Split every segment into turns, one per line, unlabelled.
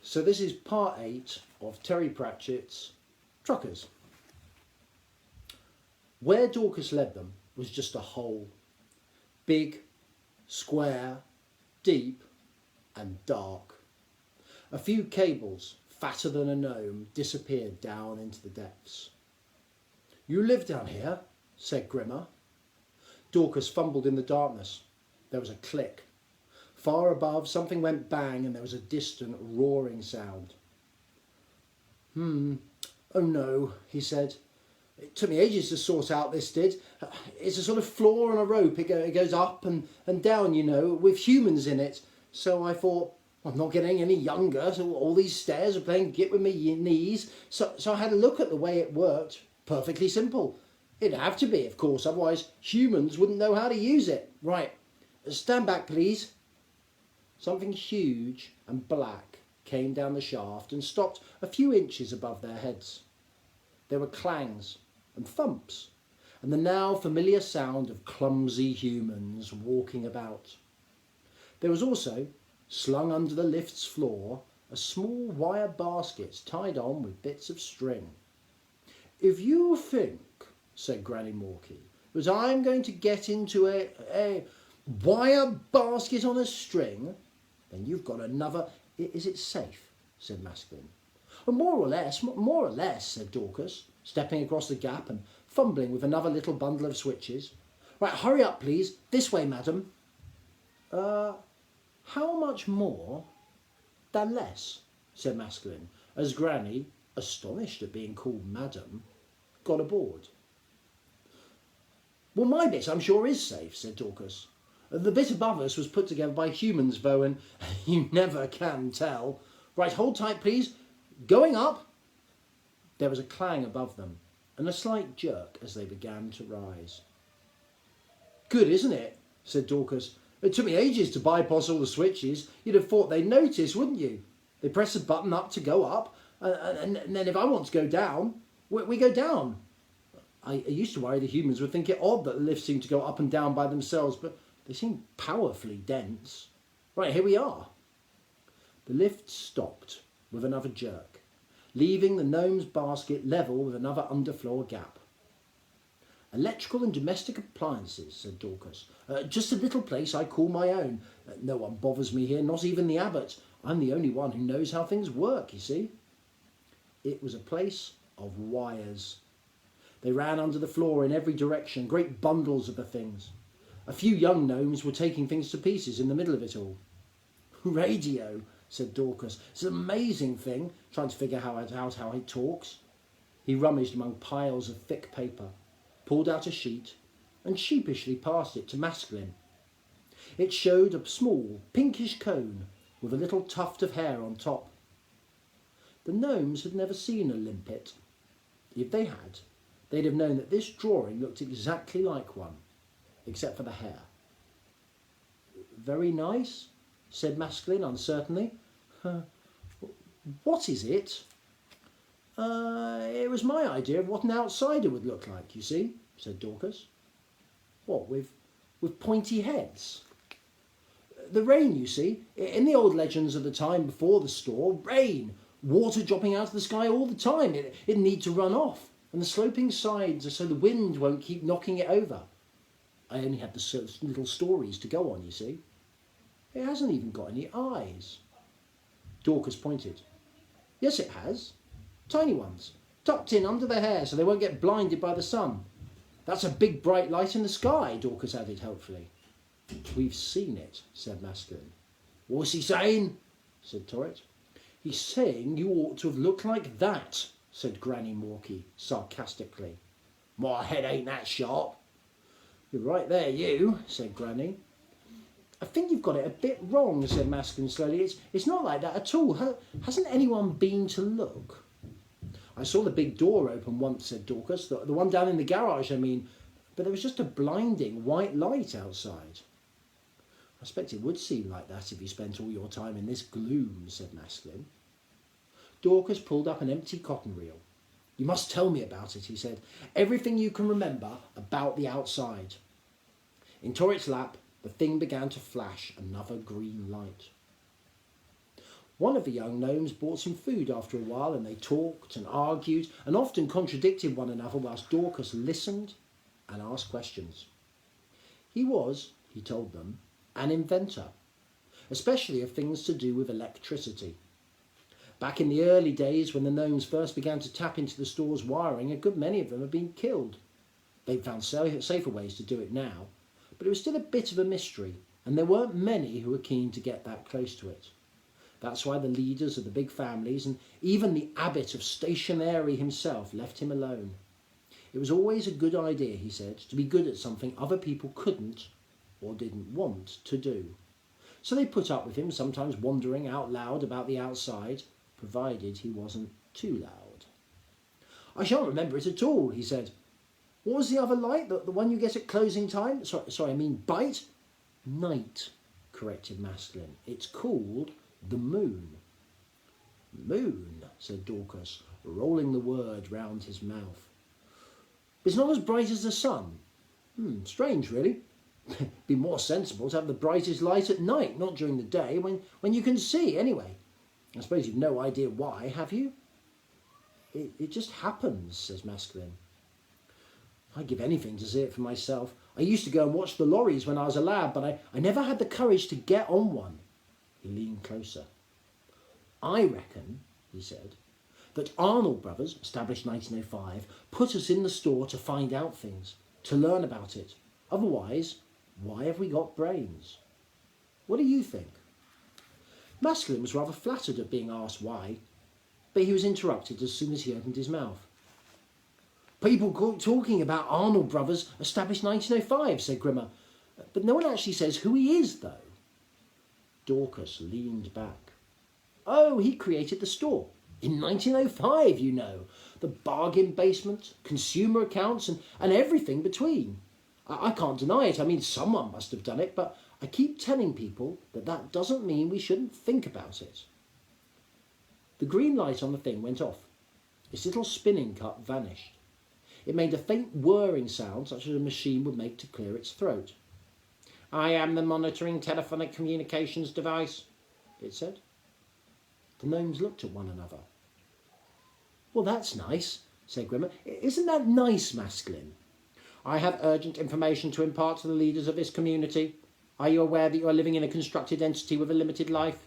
So this is part 8 of Terry Pratchett's Truckers. Where Dorcas led them was just a hole. Big, square, deep and dark. A few cables, fatter than a gnome, disappeared down into the depths. "You live down here?" said Grimmer. Dorcas fumbled in the darkness. There was a click. Far above, something went bang and there was a distant roaring sound. Oh no, he said. "It took me ages to sort out this did. It's a sort of floor on a rope. It goes up and down, you know, with humans in it. So I thought, I'm not getting any younger, so all these stairs are playing git with my knees. So I had a look at the way it worked. Perfectly simple. It'd have to be, of course, otherwise humans wouldn't know how to use it. Right, stand back, please." Something huge and black came down the shaft and stopped a few inches above their heads. There were clangs and thumps, and the now familiar sound of clumsy humans walking about. There was also, slung under the lift's floor, a small wire basket tied on with bits of string. "If you think," said Granny Morky, "that I'm going to get into a wire basket on a string, then you've got another..." "Is it safe?" said Masculine. More or less, said Dorcas, stepping across the gap and fumbling with another little bundle of switches. "Right, hurry up, please. This way, madam." How much more than less?" said Masculine, as Granny, astonished at being called madam, got aboard. "Well, my bit I'm sure is safe," said Dorcas. "The bit above us was put together by humans, though, and you never can tell. Right, hold tight, please. Going up." There was a clang above them and a slight jerk as they began to rise. "Good, isn't it?" said Dorcas. "It took me ages to bypass all the switches. You'd have thought they'd notice, wouldn't you? They press a button up to go up, and then if I want to go down, we go down. I used to worry the humans would think it odd that the lifts seem to go up and down by themselves, but they seem powerfully dense. Right, here we are." The lift stopped with another jerk, leaving the gnome's basket level with another underfloor gap. "Electrical and domestic appliances," said Dorcas. "Just a little place I call my own. No one bothers me here, not even the abbot. I'm the only one who knows how things work, you see." It was a place of wires. They ran under the floor in every direction, great bundles of the things. A few young gnomes were taking things to pieces in the middle of it all. "Radio," said Dorcas. "It's an amazing thing, trying to figure out how it talks." He rummaged among piles of thick paper, pulled out a sheet, and sheepishly passed it to Masculine. It showed a small, pinkish cone with a little tuft of hair on top. The gnomes had never seen a limpet. If they had, they'd have known that this drawing looked exactly like one, except for the hair. "Very nice," said Masculine uncertainly. "What is it?" It was my idea of what an outsider would look like, you see," said Dorcas. "What, with pointy heads?" "The rain, you see. In the old legends of the time before the store, rain, water dropping out of the sky all the time. It need to run off, and the sloping sides are so the wind won't keep knocking it over. I only had the little stories to go on, you see. It hasn't even got any eyes." Dorcas pointed. "Yes, it has. Tiny ones, tucked in under the hair so they won't get blinded by the sun. That's a big bright light in the sky," Dorcas added helpfully. "We've seen it," said Masculine. "What's he saying?" said Torret. "He's saying you ought to have looked like that," said Granny Morky sarcastically. "My head ain't that sharp." "You're right there, you," said Granny. "I think you've got it a bit wrong," said Masculine slowly. It's not like that at all. Hasn't anyone been to look?" "I saw the big door open once," said Dorcas. The one down in the garage, I mean. But there was just a blinding white light outside." "I expect it would seem like that if you spent all your time in this gloom," said Masculine. Dorcas pulled up an empty cotton reel. "You must tell me about it," he said. "Everything you can remember about the outside." In Torret's lap, the thing began to flash another green light. One of the young gnomes bought some food after a while, and they talked and argued and often contradicted one another whilst Dorcas listened and asked questions. He was, he told them, an inventor, especially of things to do with electricity. Back in the early days when the gnomes first began to tap into the store's wiring, a good many of them had been killed. They'd found safer ways to do it now, but it was still a bit of a mystery, and there weren't many who were keen to get that close to it. That's why the leaders of the big families and even the abbot of Stationary himself left him alone. It was always a good idea, he said, to be good at something other people couldn't or didn't want to do. So they put up with him, sometimes wandering out loud about the outside, provided he wasn't too loud. "I shan't remember it at all," he said. "What was the other light? The one you get at closing time? Sorry, I mean bite?" "Night," corrected Masculine. "It's called the moon." "Moon," said Dorcas, rolling the word round his mouth. "It's not as bright as the sun." Strange, really. Be more sensible to have the brightest light at night, not during the day, when you can see, anyway. I suppose you've no idea why, have you?" It just happens," says Masculine. "I'd give anything to see it for myself. I used to go and watch the lorries when I was a lad, but I never had the courage to get on one." He leaned closer. "I reckon," he said, "that Arnold Brothers, established 1905, put us in the store to find out things, to learn about it. Otherwise, why have we got brains? What do you think?" Masculine was rather flattered at being asked why, but he was interrupted as soon as he opened his mouth. "People talking about Arnold Brothers, established 1905, said Grimmer. "But no one actually says who he is, though." Dorcas leaned back. "Oh, he created the store. In 1905, you know. The bargain basement, consumer accounts, and everything between. I can't deny it. I mean, someone must have done it, but I keep telling people that doesn't mean we shouldn't think about it." The green light on the thing went off. Its little spinning cup vanished. It made a faint whirring sound such as a machine would make to clear its throat. "I am the monitoring telephonic communications device," it said. The gnomes looked at one another. "Well, that's nice," said Grimmer. "Isn't that nice, Masculine?" "I have urgent information to impart to the leaders of this community. Are you aware that you are living in a constructed entity with a limited life?"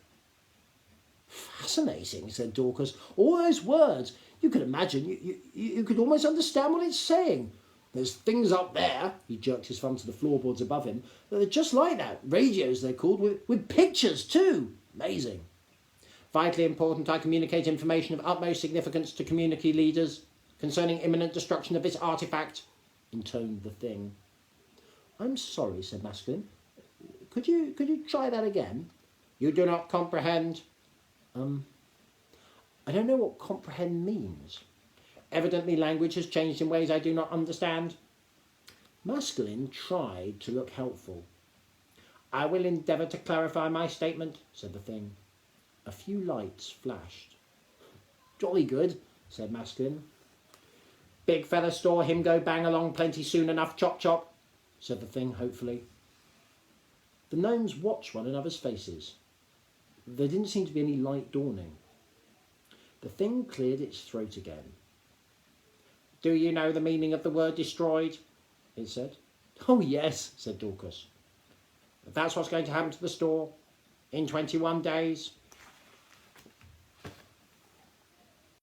"Fascinating," said Dorcas. "All those words. You could imagine, you could almost understand what it's saying. There's things up there," he jerked his thumb to the floorboards above him, "that are just like that. Radios, they're called, with pictures too. Amazing. Vitally important, I communicate information of utmost significance to community leaders concerning imminent destruction of this artifact," intoned the thing. "I'm sorry," said Masculine. Could you try that again?" "You do not comprehend." I don't know what comprehend means." "Evidently language has changed in ways I do not understand." Masculine tried to look helpful. "I will endeavour to clarify my statement," said the thing. A few lights flashed. "Jolly good," said Masculine. "Big fella store him go bang along plenty soon enough, chop chop," said the thing hopefully. The gnomes watched one another's faces. There didn't seem to be any light dawning. The thing cleared its throat again. "Do you know the meaning of the word destroyed?" it said. "Oh, yes," said Dorcas. "That's what's going to happen to the store in 21 days.